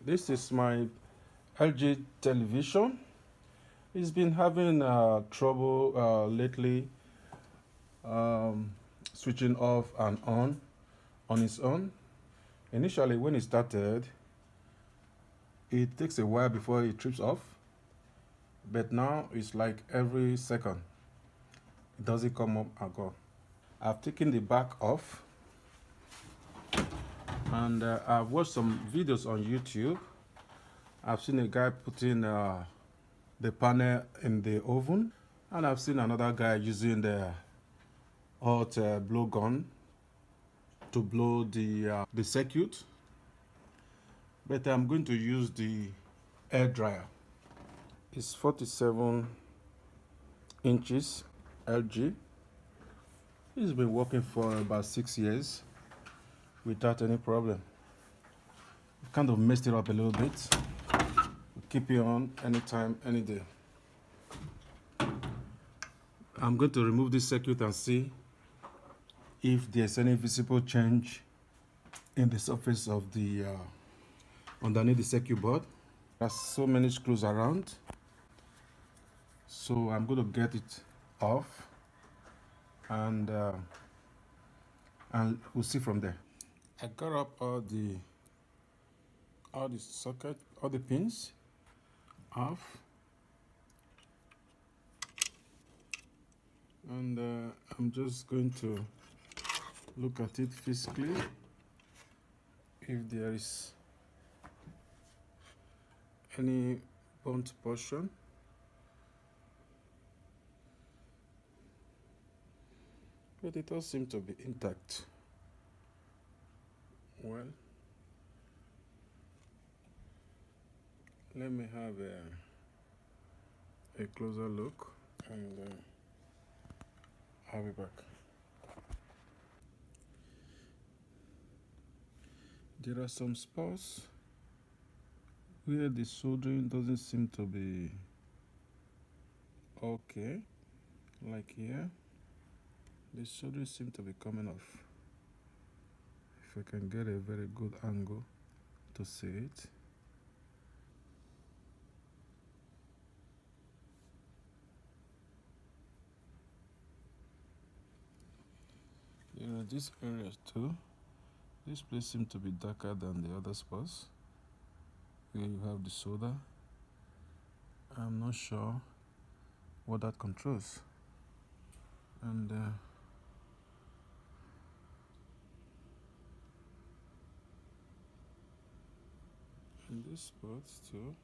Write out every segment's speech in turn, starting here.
This is my LG television. It's been having trouble lately, um, switching off and on its own. Initially, when it started, it takes a while before it trips off, but now it's like every second. It doesn't come up and go. I've taken the back off, and I've watched some videos on YouTube. I've seen a guy putting the panel in the oven, and I've seen another guy using the hot blow gun to blow the circuit, but I'm going to use the air dryer. It's 47 inches LG. It's been working for about 6 years without any problem. Kind of messed it up a little bit. Keep it on anytime, any day. I'm going to remove this circuit and see if there's any visible change in the surface of the underneath the circuit board. There's so many screws around, so I'm going to get it off, and we'll see from there. I got up all the socket, all the pins off, and I'm just going to look at it physically if there is any burnt portion. But it all seems to be intact. Well, let me have a closer look, and I'll be back. There are some spots where the soldering doesn't seem to be okay, like here. The soldering seems to be coming off. If I can get a very good angle to see it. There are these areas too. This place seems to be darker than the other spots where you have the solder. I'm not sure what that controls. And in this spot too,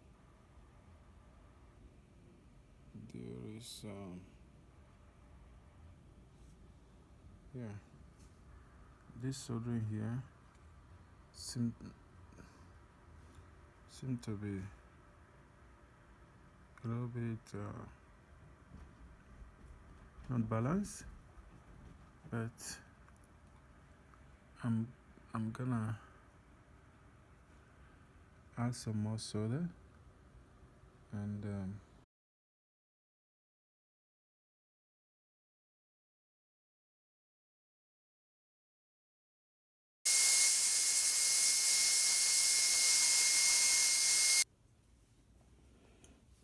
there is yeah, this soldering here seem to be a little bit not balanced, but I'm gonna add some more solder, and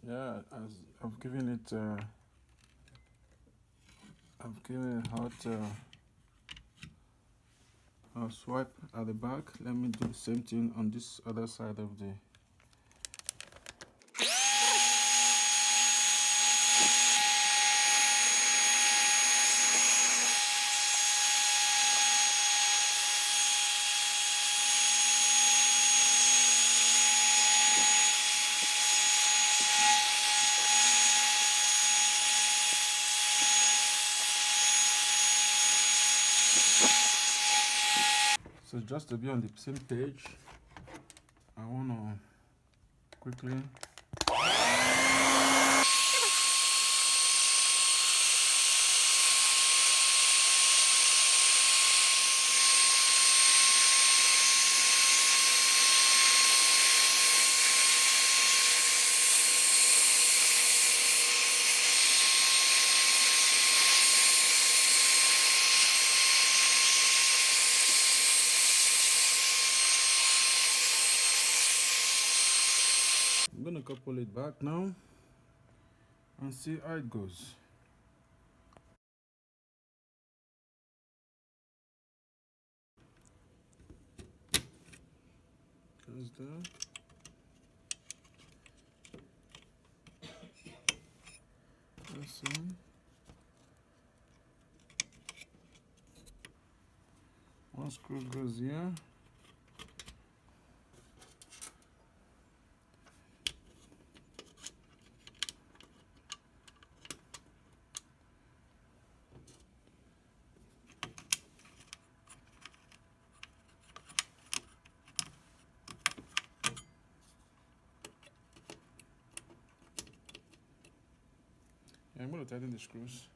yeah, as I've given it hot swipe at the back. Let me do the same thing on this other side of the. So just to be on the same page, I want to quickly gonna couple it back now and see how it goes. Goes there. That's on. One screw goes here. Yeah, I'm going to tighten the screws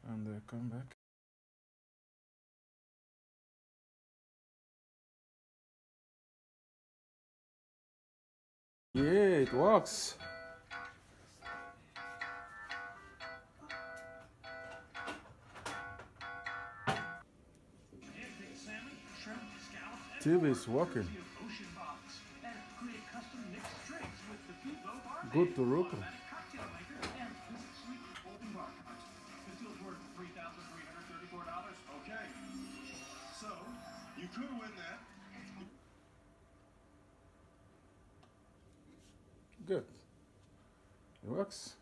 and come back. Yeah, it works. TV is working. Good to Roku. Okay, so you could win that. Good. It works.